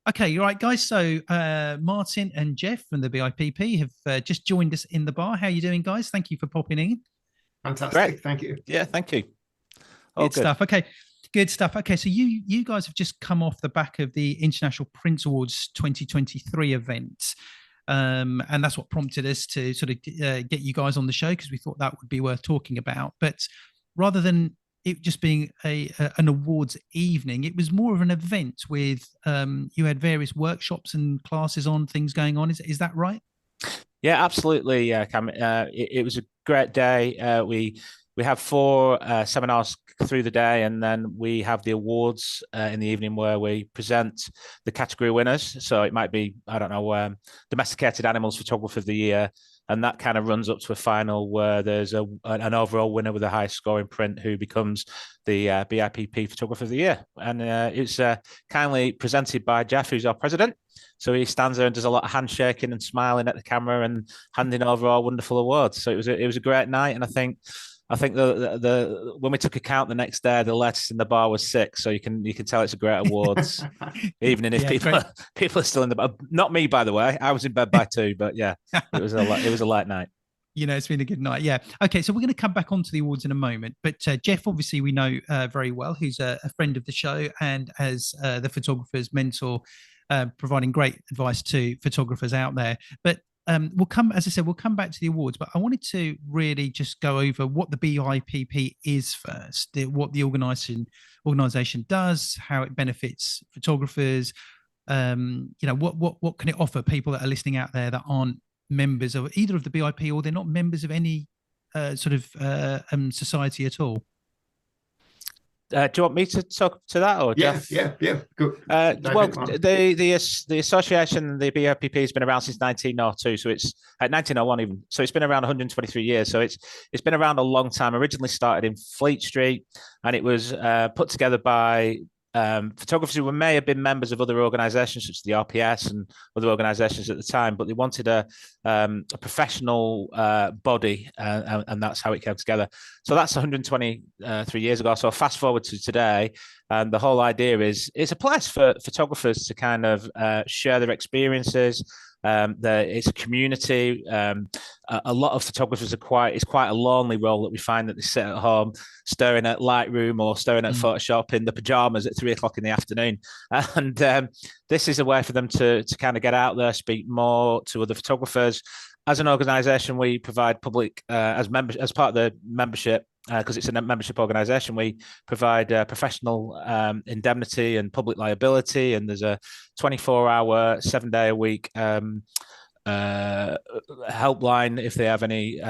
Okay, you're right, guys. So Martin and Jeff from the BIPP have just joined us in the bar. How you doing, guys? Thank you for popping in. Great. Fantastic. Thank you. Yeah, thank you. All Good good. stuff. Okay, good stuff. Okay, so you guys have just come off the back of the International Print Awards 2023 event. And that's what prompted us to sort of get you guys on the show because we thought that would be worth talking about. But rather than it just being an awards evening, it was more of an event with you had various workshops and classes on, things going on. Is that right? Yeah, absolutely, Cam. It was a great day. We have four seminars through the day, and then we have the awards in the evening where we present the category winners. So it might be, I don't know, domesticated animals photographer of the year, and that kind of runs up to a final where there's an overall winner with the highest score in print who becomes the BIPP photographer of the year. And it's kindly presented by Jeff, who's our president. So he stands there and does a lot of handshaking and smiling at the camera and handing over our wonderful awards. So it was a great night, and I think the when we took a count the next day, the lettuce in the bar was 6. So you can tell it's a great awards evening if people are still in the bar. Not me, by the way. I was in bed by 2, but yeah, it was a light night. It's been a good night. Yeah. Okay. So we're going to come back onto the awards in a moment. But Jeff, obviously, we know very well, who's a friend of the show and as the photographer's mentor, providing great advice to photographers out there. But as I said, we'll come back to the awards. But I wanted to really just go over what the BIPP is first, what the organization does, how it benefits photographers. What can it offer people that are listening out there that aren't members of either of the BIP or they're not members of any society at all. Do you want me to talk to that, or Jeff? Yeah. Good. Well, the association, the BIPP, has been around since 1902, so it's at 1901 even. So it's been around 123 years. So it's been around a long time. Originally started in Fleet Street, and it was put together by photographers who may have been members of other organisations such as the RPS and other organisations at the time, but they wanted a professional body, and that's how it came together. So that's 123 years ago. So fast forward to today, and the whole idea is it's a place for photographers to kind of share their experiences. It's a community. A lot of photographers it's quite a lonely role that we find that they sit at home staring at Lightroom or staring at Photoshop in the pajamas at 3 o'clock in the afternoon. And this is a way for them to kind of get out there, speak more to other photographers. As an organisation, we provide public as part of the membership. Because it's a membership organisation, we provide professional indemnity and public liability, and there's a 24-hour, 7-day-a-week helpline if they have any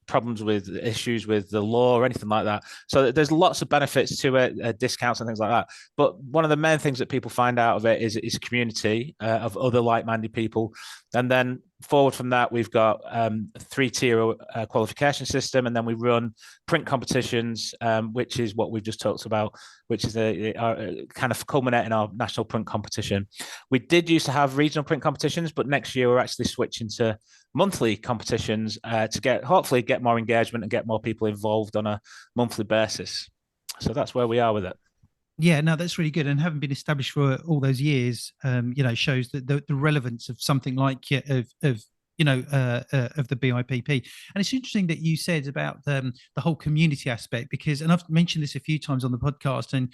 problems with issues with the law or anything like that. So there's lots of benefits to it, discounts and things like that. But one of the main things that people find out of it is a community of other like-minded people. And then forward from that, we've got 3-tier qualification system, and then we run print competitions, which is what we've just talked about, which is a kind of culminating our national print competition. We did used to have regional print competitions, but next year we're actually switching to monthly competitions to hopefully get more engagement and get more people involved on a monthly basis. So that's where we are with it. Yeah, no, that's really good. And having been established for all those years, shows that the relevance of something like of the BIPP. And it's interesting that you said about the whole community aspect, because, and I've mentioned this a few times on the podcast, and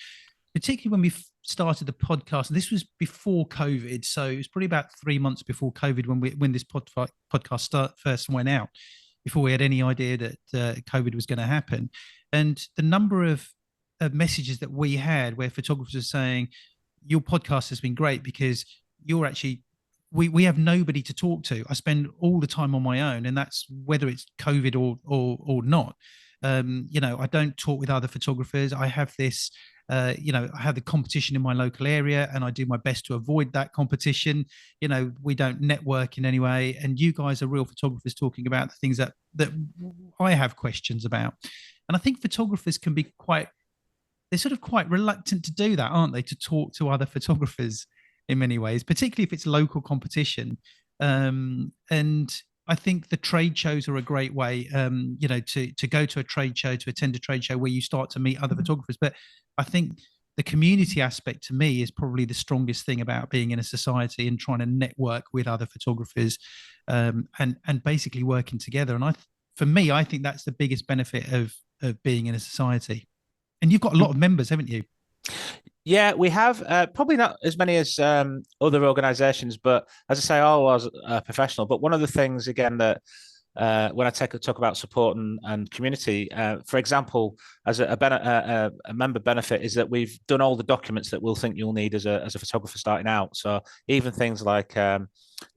particularly when we started the podcast, and this was before COVID, so it was probably about 3 months before COVID when this podcast first went out, before we had any idea that COVID was going to happen. And the number of messages that we had where photographers are saying, your podcast has been great because you're actually, we have nobody to talk to. I spend all the time on my own, and that's whether it's COVID or not. I don't talk with other photographers. I have this, I have the competition in my local area, and I do my best to avoid that competition. We don't network in any way. And you guys are real photographers talking about the things that I have questions about. And I think photographers can be they're sort of quite reluctant to do that, aren't they? To talk to other photographers in many ways, particularly if it's local competition. And I think the trade shows are a great way, to go to a trade show, to attend a trade show where you start to meet other photographers. But I think the community aspect to me is probably the strongest thing about being in a society and trying to network with other photographers, and basically working together. And for me, I think that's the biggest benefit of being in a society. And you've got a lot of members, haven't you? Yeah, we have probably not as many as other organisations, but as I say, I was a professional. But one of the things, again, that when I talk about support and community, for example, as a member benefit is that we've done all the documents that we'll think you'll need as a photographer starting out. So even things like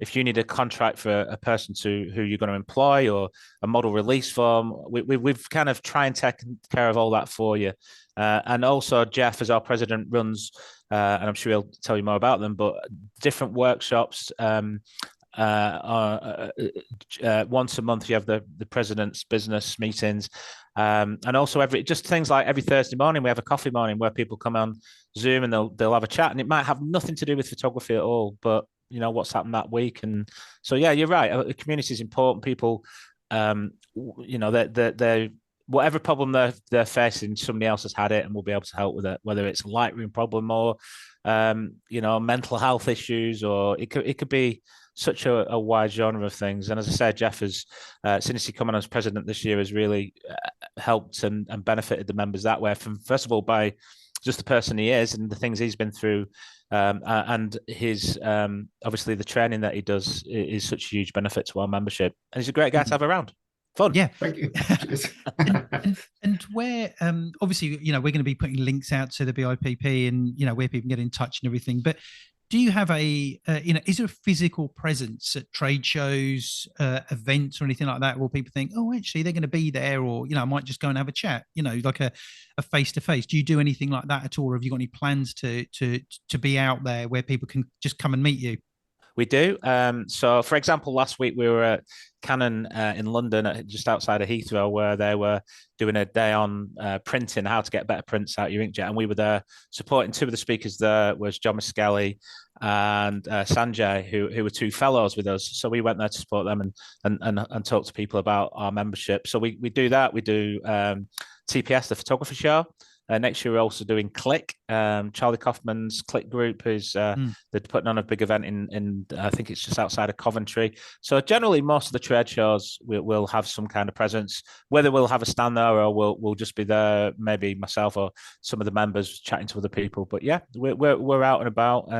if you need a contract for a person who you're going to employ, or a model release form, we've kind of try and take care of all that for you. And also Jeff, as our president, runs, and I'm sure he'll tell you more about them, but different workshops. Once a month you have the president's business meetings, and also just things like every Thursday morning we have a coffee morning where people come on Zoom and they'll have a chat, and it might have nothing to do with photography at all, but what's happened that week. And so yeah, you're right, the community is important. People, they whatever problem they're facing, somebody else has had it and will be able to help with it, whether it's a Lightroom problem or mental health issues, or it could be such a wide genre of things. And as I said, Jeff has, since he come on as president this year, has really helped and benefited the members that way, from first of all by just the person he is and the things he's been through, and his obviously the training that he does is such a huge benefit to our membership, and he's a great guy to have around. Fun. Yeah. Thank you. and where, obviously, we're going to be putting links out to the BIPP and, where people can get in touch and everything. But do you have is there a physical presence at trade shows, events or anything like that, where people think, oh, actually they're going to be there, or, I might just go and have a chat, like a face-to-face? Do you do anything like that at all? Or have you got any plans to be out there where people can just come and meet you? We do. So, for example, last week we were at Canon in London, just outside of Heathrow, where they were doing a day on printing, how to get better prints out your inkjet. And we were there supporting. Two of the speakers there was John Miskelly and Sanjay, who were two fellows with us. So we went there to support them and talk to people about our membership. So we do that. We do TPS, the photography show. Next year, we're also doing Click. Charlie Kaufman's Click group is they're putting on a big event in I think it's just outside of Coventry. So generally, most of the trade shows will have some kind of presence. Whether we'll have a stand there or we'll just be there, maybe myself or some of the members chatting to other people. But yeah, we're out and about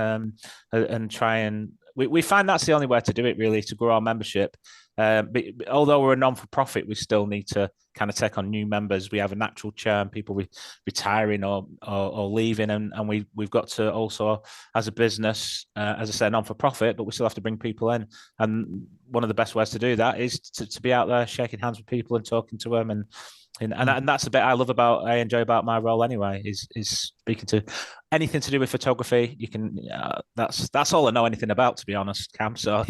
and try and we find that's the only way to do it, really, to grow our membership. But although we're a non-for-profit, we still need to kind of take on new members. We have a natural churn, people retiring or leaving, and we've got to also, as a business, as I said, non-for-profit, but we still have to bring people in. And one of the best ways to do that is to be out there shaking hands with people and talking to them, and that's the bit I enjoy about my role anyway, is speaking to anything to do with photography. You can that's all I know anything about, to be honest, Cam. So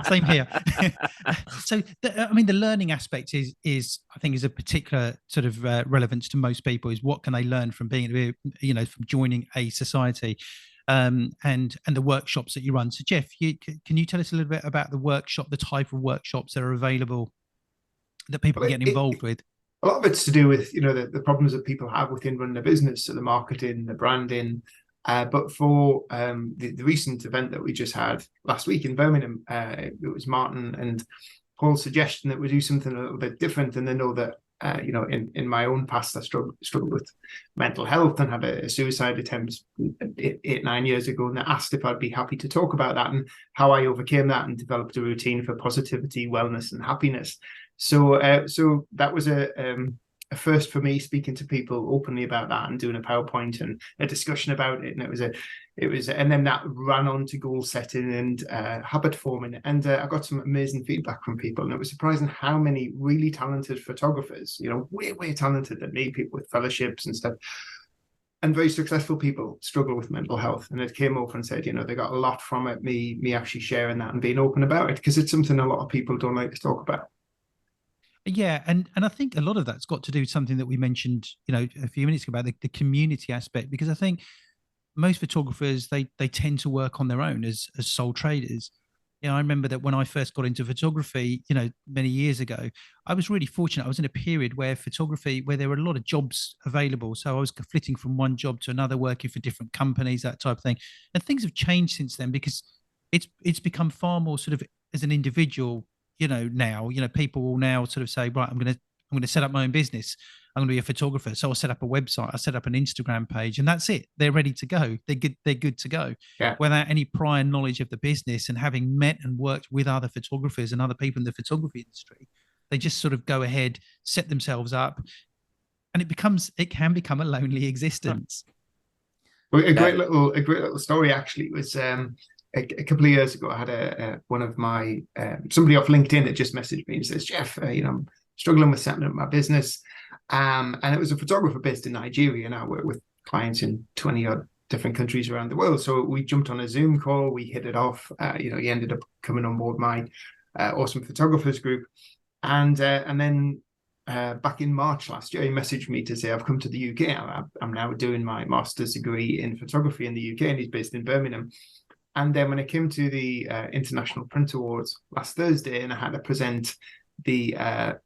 same here. So the learning aspect is I think is a particular sort of relevance to most people, is what can they learn from being from joining a society, and the workshops that you run. So Jeff, can you tell us a little bit about the type of workshops that are available that people are getting involved with? A lot of it's to do with the problems that people have within running a business, so the marketing, the branding. But for the recent event that we just had last week in Birmingham, it was Martin and Paul's suggestion that we do something a little bit different. And they know that in my own past, I struggled with mental health and had a suicide attempt 8-9 years ago, and they asked if I'd be happy to talk about that and how I overcame that and developed a routine for positivity, wellness, and happiness. So that was a first for me, speaking to people openly about that and doing a PowerPoint and a discussion about it. And it was, and then that ran on to goal setting and habit forming. And I got some amazing feedback from people, and it was surprising how many really talented photographers, way talented than me, people with fellowships and stuff, and very successful people struggle with mental health. And it came over and said, they got a lot from it, me actually sharing that and being open about it, because it's something a lot of people don't like to talk about. Yeah, and I think a lot of that's got to do with something that we mentioned, a few minutes ago, about the community aspect, because I think most photographers, they tend to work on their own as sole traders. Yeah, I remember that when I first got into photography, many years ago, I was really fortunate. I was in a period where there were a lot of jobs available. So I was flitting from one job to another, working for different companies, that type of thing. And things have changed since then because it's become far more sort of as an individual, now, people will now sort of say, right, I'm gonna set up my own business. I'm going to be a photographer. So I'll set up a website, I set up an Instagram page, and that's it. They're ready to go. They're good to go. Yeah. Without any prior knowledge of the business and having met and worked with other photographers and other people in the photography industry, they just sort of go ahead, set themselves up, and it can become a lonely existence. Well, a great little story actually was a couple of years ago. I had one of my somebody off LinkedIn had just messaged me and says, Jeff, I'm struggling with setting up my business. And it was a photographer based in Nigeria, and I work with clients in 20 odd different countries around the world. So we jumped on a Zoom call, we hit it off. He ended up coming on board my awesome photographers group. And then back in March last year, he messaged me to say, I've come to the UK. I'm now doing my master's degree in photography in the UK, and he's based in Birmingham. And then when I came to the International Print Awards last Thursday, and I had to present the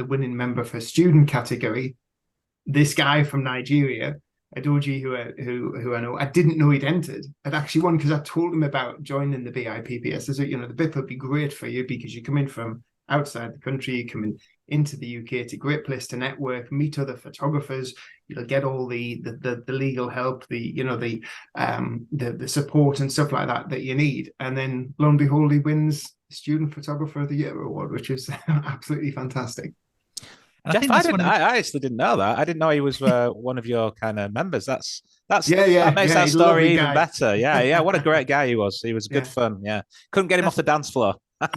winning member for student category, this guy from Nigeria, Adoji, who I know, I didn't know he'd entered, had actually won because I told him about joining the BIPP. I said, the BIPP would be great for you because you come in from outside the country, you come into the UK. It's a great place to network, meet other photographers. You'll get all the legal help, the support and stuff like that you need. And then lo and behold, he wins Student Photographer of the Year award, which is absolutely fantastic. Jeff, I actually didn't know that. I didn't know he was one of your kind of members. That makes that story even better. Yeah. What a great guy he was. He was good fun. Yeah. Couldn't get him off the dance floor. Well,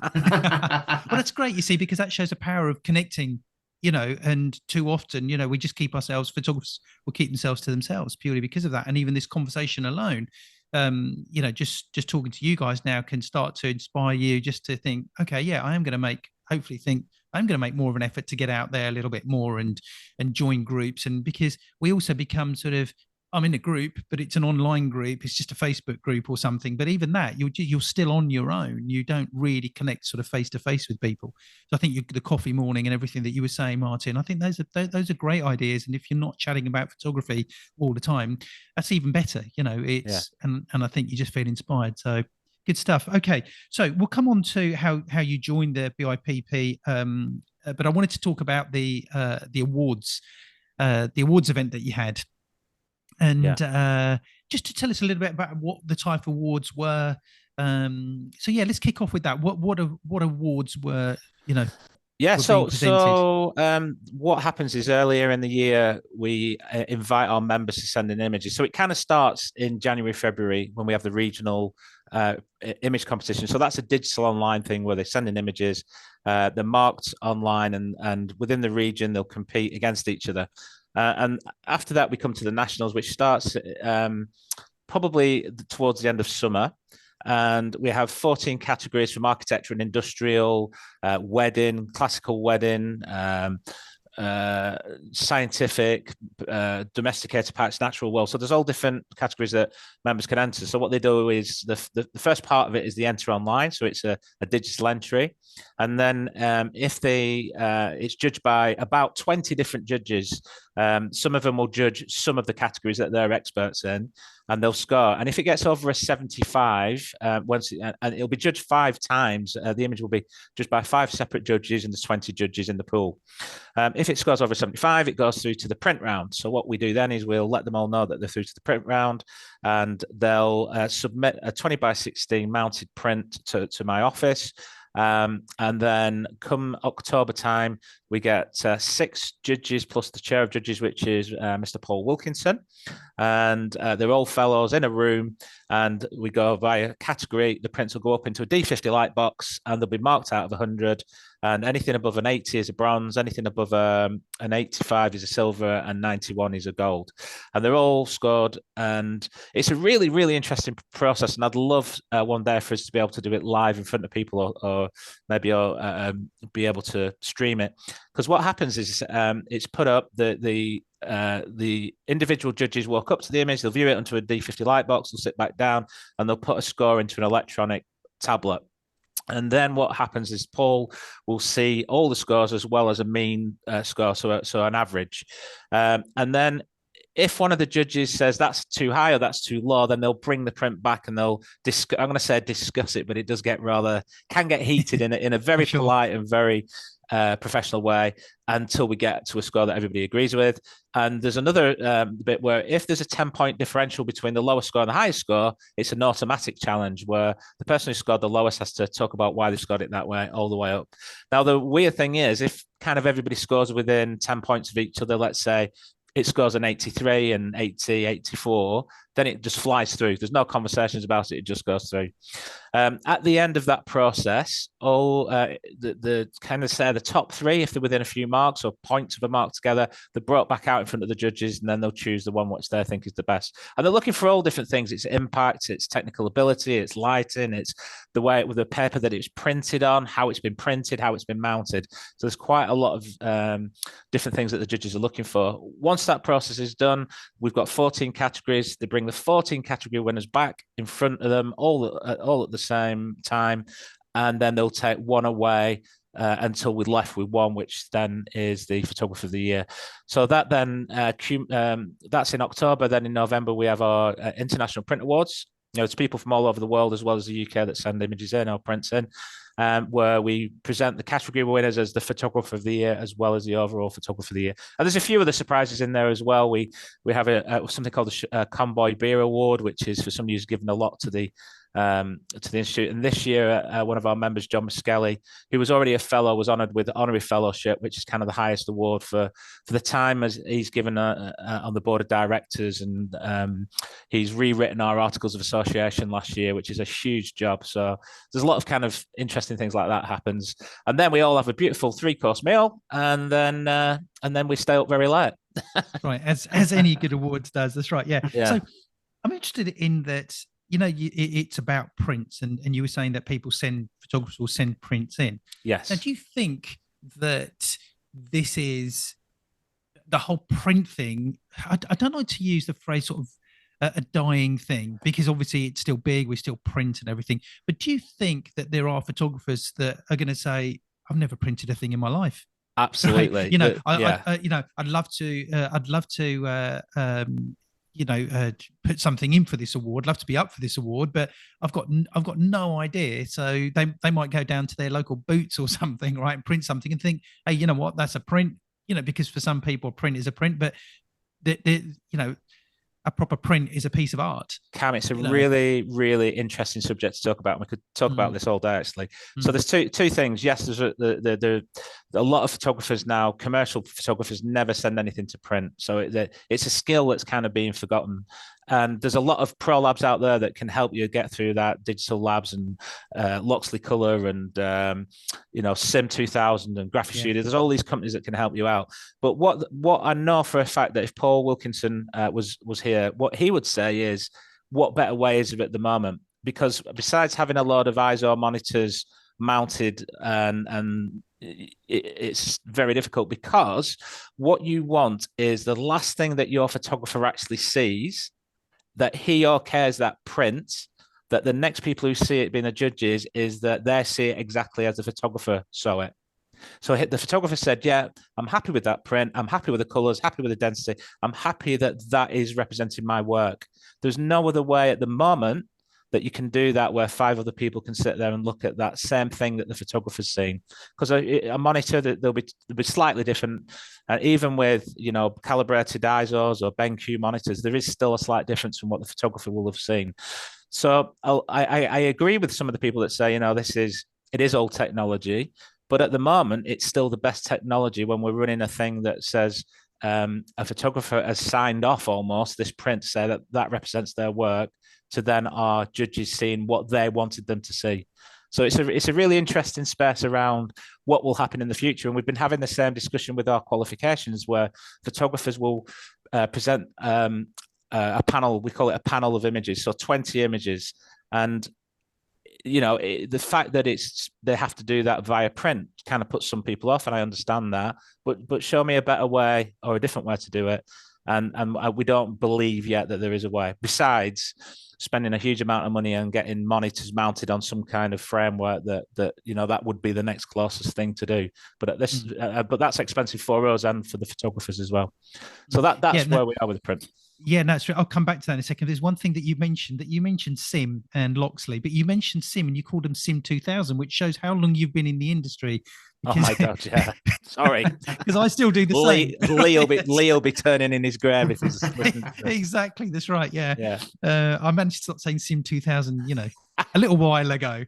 that's great, you see, because that shows the power of connecting, and too often, we just keep ourselves, photographers will keep themselves to themselves purely because of that. And even this conversation alone, just talking to you guys now can start to inspire you just to think, okay, yeah, I'm going to make more of an effort to get out there a little bit more and join groups. And because we also become sort of, I'm in a group, but it's an online group. It's just a Facebook group or something. But even that, you're still on your own. You don't really connect sort of face to face with people. So I think the coffee morning and everything that you were saying, Martin, I think those are great ideas. And if you're not chatting about photography all the time, that's even better. And I think you just feel inspired. So good stuff. Okay, so we'll come on to how you joined the BIPP. But I wanted to talk about the awards event that you had. And just to tell us a little bit about what the type of awards were. Let's kick off with that. What awards were, So what happens is earlier in the year, we invite our members to send in images. So it kind of starts in January, February when we have the regional image competition. So that's a digital online thing where they send in images. They're marked online and within the region, they'll compete against each other. And after that, we come to the nationals, which starts probably towards the end of summer. And we have 14 categories from architecture and industrial, wedding, classical wedding, scientific, domesticated pets, natural world. So there's all different categories that members can enter. So what they do is the first part of it is the enter online. So it's a digital entry. And then it's judged by about 20 different judges. Some of them will judge some of the categories that they're experts in, and they'll score. And if it gets over a 75, and it'll be judged 5 times, the image will be judged by 5 separate judges, and there's 20 judges in the pool. If it scores over 75, it goes through to the print round. So what we do then is we'll let them all know that they're through to the print round, and they'll submit a 20 by 16 mounted print to my office. And then come October time, we get 6 judges plus the chair of judges, which is Mr. Paul Wilkinson. And they're all fellows in a room, and we go by a category. The prints will go up into a D50 light box, and they'll be marked out of 100. And anything above an 80 is a bronze, anything above an 85 is a silver, and 91 is a gold. And they're all scored. And it's a really, really interesting process. And I'd love one day for us to be able to do it live in front of people, or maybe be able to stream it. Because what happens is it's put up, the individual judges walk up to the image, they'll view it onto a D50 light box, they'll sit back down, and they'll put a score into an electronic tablet. And then what happens is Paul will see all the scores as well as a mean score, so an average. And then if one of the judges says that's too high or that's too low, then they'll bring the print back and they'll I'm going to say discuss it, but it does get can get heated in a very Sure. polite and very professional way until we get to a score that everybody agrees with. And there's another bit where if there's a 10-point differential between the lowest score and the highest score, it's an automatic challenge where the person who scored the lowest has to talk about why they scored it that way all the way up. Now, the weird thing is if kind of everybody scores within 10 points of each other, let's say it scores an 83 and 80, 84, then it just flies through. There's no conversations about it. It just goes through. At the end of that process, all the kind of say the top three, if they're within a few marks or points of a mark together, they're brought back out in front of the judges, and then they'll choose the one which they think is the best. And they're looking for all different things. It's impact, it's technical ability, it's lighting, it's the way with the paper that it's printed on, how it's been printed, how it's been mounted. So there's quite a lot of different things that the judges are looking for. Once that process is done, we've got 14 categories. They bring the 14 category winners back in front of them all at the same time, and then they'll take one away until we're left with one, which then is the photographer of the year. So that then that's in October. Then in November we have our International Print Awards. It's people from all over the world as well as the UK that send images in or prints in, where we present the category winners as the photographer of the year as well as the overall photographer of the year. And there's a few other surprises in there as well. We have something called the Convoy Beer Award, which is for somebody who's given a lot to the institute. And this year, one of our members, John Muskelly, who was already a fellow, was honoured with the honorary fellowship, which is kind of the highest award for the time as he's given on the board of directors. And he's rewritten our articles of association last year, which is a huge job. So there's a lot of kind of interesting things like that happens. And then we all have a beautiful 3-course meal, and then we stay up very late. Right, as any good awards does. That's right. Yeah. So I'm interested in that. It's about prints, and you were saying that photographers will send prints in. Yes. Now, do you think that this is the whole print thing? I don't like to use the phrase sort of a dying thing, because obviously it's still big, we still print and everything. But do you think that there are photographers that are going to say, "I've never printed a thing in my life"? Absolutely. Right? I'd love to. Put something in for this award. Love to be up for this award, but I've got no idea. So they might go down to their local Boots or something, right, and print something and think, hey, you know what, that's a print. Because for some people, a print is a print, but a proper print is a piece of art. Cam, it's a really, really interesting subject to talk about. We could talk about this all day, actually. So there's two things. Yes, there's a lot of photographers now, commercial photographers, never send anything to print. So it's a skill that's kind of being forgotten. And there's a lot of pro labs out there that can help you get through that. Digital Labs and Loxley Color and Sim 2000 and Graphic Studio. There's all these companies that can help you out. But what I know for a fact that if Paul Wilkinson was here, what he would say is, what better way is it at the moment? Because besides having a lot of ISO monitors mounted and it's very difficult, because what you want is the last thing that your photographer actually sees, that he or cares that print, that the next people who see it being the judges is that they see it exactly as the photographer saw it. So the photographer said, yeah, I'm happy with that print. I'm happy with the colors, happy with the density. I'm happy that is representing my work. There's no other way at the moment that you can do that where 5 other people can sit there and look at that same thing that the photographer's seeing. Because a monitor, they'll be slightly different. Even with, calibrated ISOs or BenQ monitors, there is still a slight difference from what the photographer will have seen. So I agree with some of the people that say, it is old technology, but at the moment, it's still the best technology when we're running a thing that says a photographer has signed off almost this print to say that represents their work, to then our judges seeing what they wanted them to see. So it's a really interesting space around what will happen in the future. And we've been having the same discussion with our qualifications, where photographers will present a panel, we call it a panel of images, so 20 images. And the fact that they have to do that via print kind of puts some people off, and I understand that. But show me a better way or a different way to do it. and we don't believe yet that there is a way. Besides spending a huge amount of money and getting monitors mounted on some kind of framework that that would be the next closest thing to do. But at this, but that's expensive for us and for the photographers as well. So that's where we are with the print. Yeah, that's true. I'll come back to that in a second. There's one thing that you mentioned Sim and Loxley, but you mentioned Sim and you called them Sim 2000, which shows how long you've been in the industry. Oh my God, yeah. Sorry. Because I still do the same. Lee will be turning in his grave if he's listening to this. Exactly, that's right, yeah. Yeah. I managed to stop saying Sim 2000, a little while ago.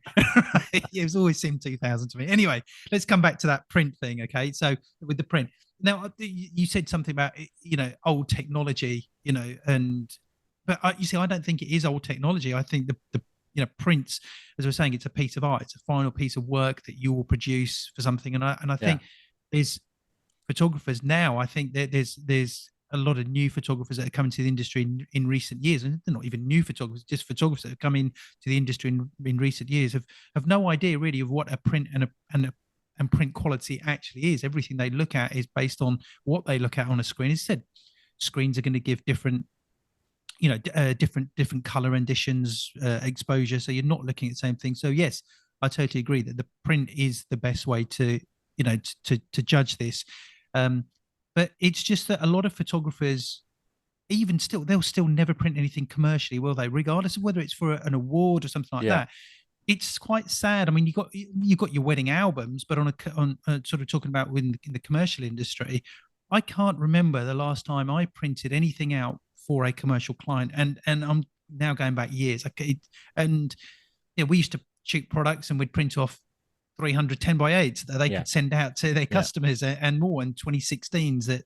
It was always Sim 2000 to me. Anyway, let's come back to that print thing, okay? So with the print. Now, you said something about, old technology, but you see, I don't think it is old technology. I think the prints, as we're saying, it's a piece of art. It's a final piece of work that you will produce for something. And I think there's photographers now. I think that there's a lot of new photographers that are coming to the industry in recent years, and they're not even new photographers, just photographers that have come in to the industry in recent years have no idea really of what a print and print quality actually is. Everything they look at is based on what they look at on a screen. As I said, screens are going to give different different color renditions, exposure, so you're not looking at the same thing. So yes, I totally agree that the print is the best way to to judge this, but it's just that a lot of photographers, even still, they'll still never print anything commercially, will they, regardless of whether it's for an award or something like that. It's quite sad. I mean, you got your wedding albums, but on sort of talking about in the commercial industry, I can't remember the last time I printed anything out for a commercial client, and I'm now going back years. We used to shoot products and we'd print off 300 10x8s that they could send out to their customers and more. In 2016s that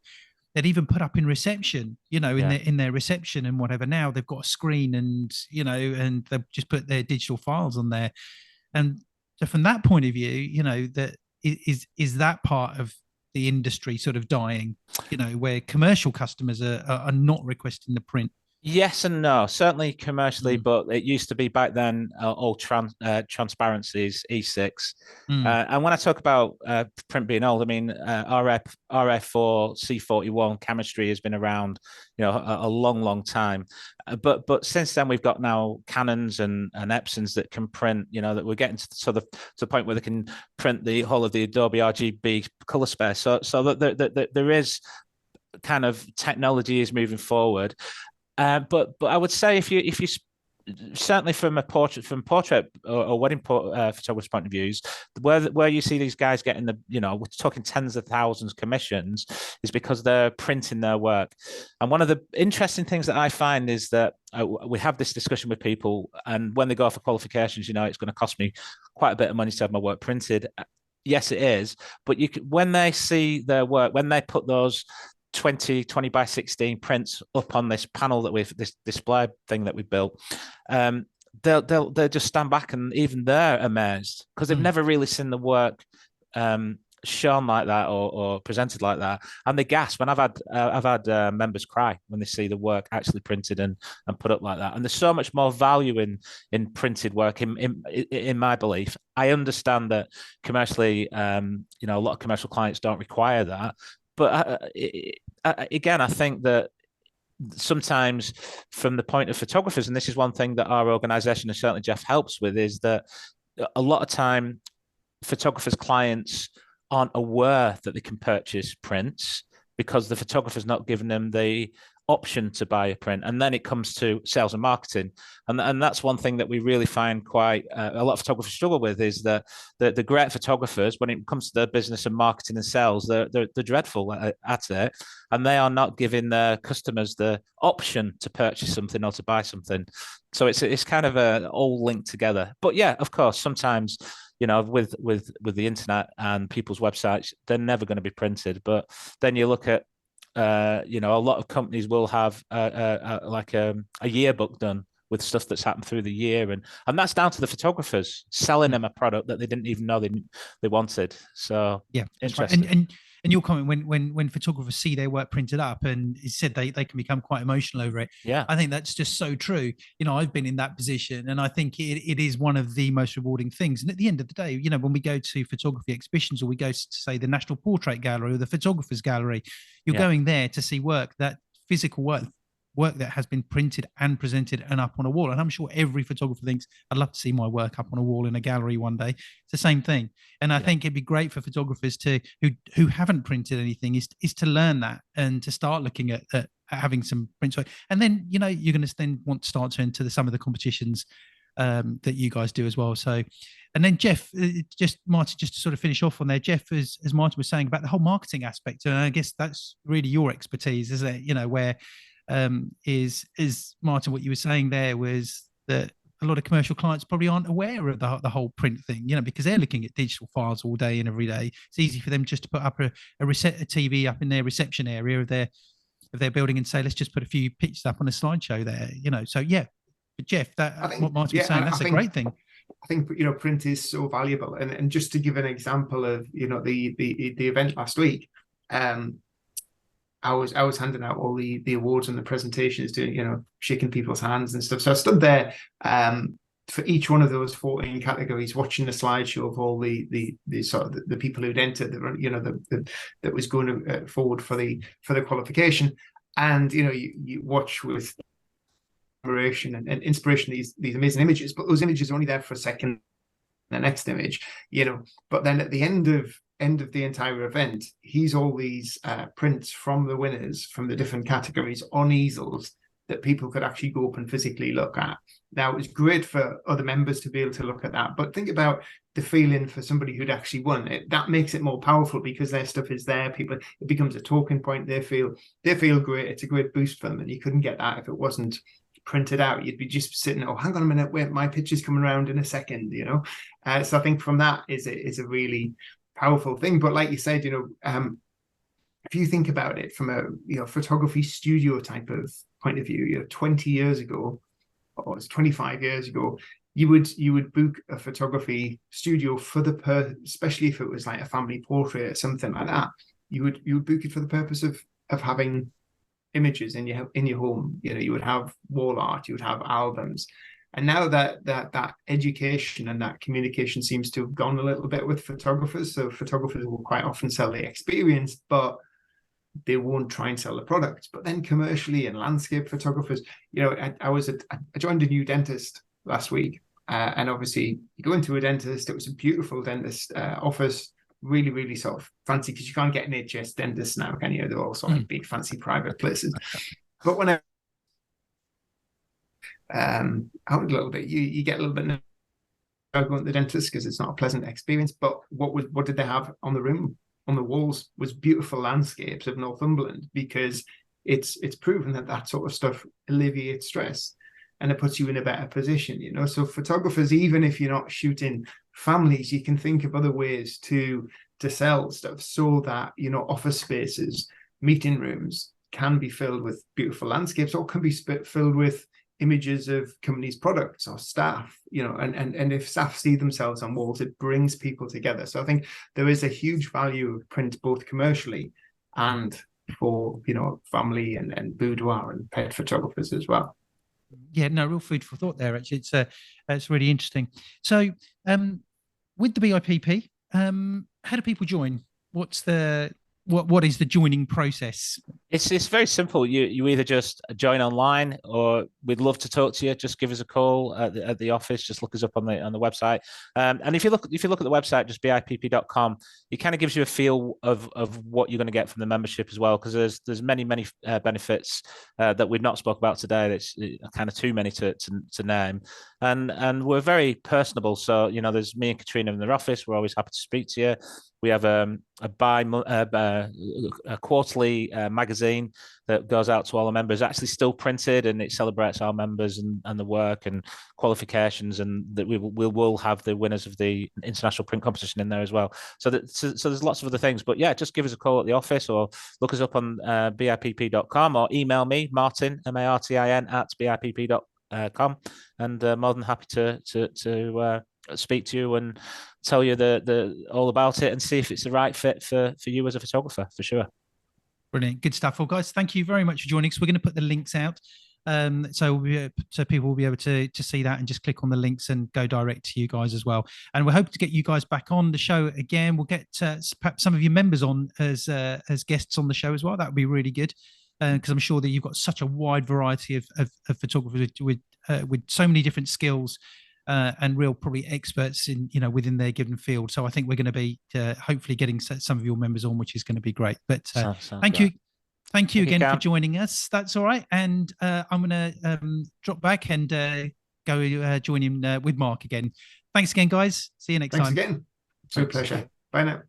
they'd even put up in reception, in their reception and whatever. Now they've got a screen and and they've just put their digital files on there. And so from that point of view, that is that part of the industry sort of dying, where commercial customers are not requesting the print? Yes and no. Certainly commercially, but it used to be back then all transparencies, E6. And when I talk about print being old, I mean RF4, C41 chemistry has been around, a long time. But since then we've got now Canons and Epsons that can print, that we're getting to the point where they can print the whole of the Adobe RGB color space. So that there is kind of technology is moving forward. But I would say if you certainly from portrait or wedding photographer's point of views, where you see thes guys getting we're talking tens of thousands commissions, is because they're printing their work. And one of the interesting things that I find is that we have this discussion with people, and when they go for qualifications, it's going to cost me quite a bit of money to have my work printed. Yes, it is, but when they see their work, when they put those 20 by 16 prints up on this panel this display thing that we built, they'll just stand back, and even they're amazed because they've never really seen the work shown like that or presented like that, and they gasp. And I've had members cry when they see the work actually printed and put up like that. And there's so much more value in printed work in my belief. I understand that commercially, a lot of commercial clients don't require that. But again, I think that sometimes from the point of photographers, and this is one thing that our organization, and certainly Jeff helps with, is that a lot of time photographers' clients aren't aware that they can purchase prints because the photographer's not giving them the option to buy a print. And then it comes to sales and marketing. And that's one thing that we really find quite a lot of photographers struggle with, is that the great photographers, when it comes to their business and marketing and sales, they're dreadful at it. And they are not giving their customers the option to purchase something or to buy something. So it's kind of all linked together. But yeah, of course, sometimes, with the internet and people's websites, they're never going to be printed. But then you look at a lot of companies will have a yearbook done with stuff that's happened through the year, and that's down to the photographers selling them a product that they didn't even know they wanted. So yeah, interesting. Right. And your comment when photographers see their work printed up, and it said they can become quite emotional over it. Yeah, I think that's just so true. I've been in that position, and I think it is one of the most rewarding things. And at the end of the day, when we go to photography exhibitions, or we go to, say, the National Portrait Gallery or the Photographers Gallery, you're going there to see work that physical work that has been printed and presented and up on a wall. And I'm sure every photographer thinks, I'd love to see my work up on a wall in a gallery one day. It's the same thing. And I think it'd be great for photographers who haven't printed anything is to learn that and to start looking at having some prints. And then, you're going to then want to start to enter some of the competitions that you guys do as well. So, and then Jeff, Martin, just to sort of finish off on there, Jeff, as Martin was saying about the whole marketing aspect, and I guess that's really your expertise, isn't it? Where is Martin, what you were saying there was that a lot of commercial clients probably aren't aware of the whole print thing, because they're looking at digital files all day and every day. It's easy for them just to put up a TV up in their reception area of their building and say, let's just put a few pictures up on a slideshow there, So yeah, but Jeff, what Martin was saying, that's a great thing. I think print is so valuable, and just to give an example of the event last week, I was handing out all the awards and the presentations, doing shaking people's hands and stuff. So I stood there for each one of those 14 categories, watching the slideshow of all the sort of the people who'd entered, that was going forward for the qualification, and you watch with admiration and inspiration these amazing images, but those images are only there for a second. The next image, but then at the end of the entire event, he's all these prints from the winners from the different categories on easels that people could actually go up and physically look at. Now, it was great for other members to be able to look at that, but think about the feeling for somebody who'd actually won it. That makes it more powerful because their stuff is there. It becomes a talking point. They feel great. It's a great boost for them, and you couldn't get that if it wasn't printed out. You'd be just sitting, hang on a minute, wait, my picture's coming around in a second, so I think from that is a really powerful thing. But like you said, if you think about it from a photography studio type of point of view, 20 years ago, or it's 25 years ago, you would book a photography studio especially if it was like a family portrait or something like that. You would book it for the purpose of having images in your home. You would have wall art, you would have albums. And now that education and that communication seems to have gone a little bit with photographers. So photographers will quite often sell the experience, but they won't try and sell the product. But then commercially and landscape photographers, I joined a new dentist last week, and obviously you go into a dentist. It was a beautiful dentist office, really, really sort of fancy, because you can't get an NHS dentist now, can you? They're all sort of big, fancy private places. But when out a little bit, you get a little bit going to the dentist because it's not a pleasant experience. But what did they have on the walls was beautiful landscapes of Northumberland, because it's proven that sort of stuff alleviates stress and it puts you in a better position. So photographers, even if you're not shooting families, you can think of other ways to sell stuff so that office spaces, meeting rooms can be filled with beautiful landscapes, or can be filled with images of companies' products or staff, and if staff see themselves on walls, it brings people together. So I think there is a huge value of print, both commercially and for family and boudoir and pet photographers as well. Yeah, no, real food for thought there. Actually, it's really interesting. So with the BIPP, how do people join? What is the joining process? It's very simple. You either just join online, or we'd love to talk to you. Just give us a call at the office. Just look us up on the website. And if you look at the website, just bipp.com, it kind of gives you a feel of what you're going to get from the membership as well, because there's many benefits that we've not spoke about today. That's kind of too many to name. And we're very personable. So there's me and Katrina in their office. We're always happy to speak to you. We have a quarterly magazine that goes out to all our members, actually still printed, and it celebrates our members and the work and qualifications, and that we will have the winners of the international print competition in there as well. So there's lots of other things, but yeah, just give us a call at the office, or look us up on bipp.com, or email me, Martin, Martin at bipp.com, and more than happy to speak to you and tell you the all about it and see if it's the right fit for you as a photographer, for sure. Brilliant, good stuff. Well, guys, thank you very much for joining us. We're going to put the links out, so people will be able to see that and just click on the links and go direct to you guys as well. And we hope to get you guys back on the show again. We'll get perhaps some of your members on as guests on the show as well. That would be really good. because I'm sure that you've got such a wide variety of photographers with so many different skills. And real probably experts in within their given field. So I think we're going to be hopefully getting some of your members on, which is going to be great. But thank you again for joining us. That's all right. And I'm going to drop back and go join him with Mark again. Thanks again, guys. See you next time. Thanks again. It's a pleasure. Bye now.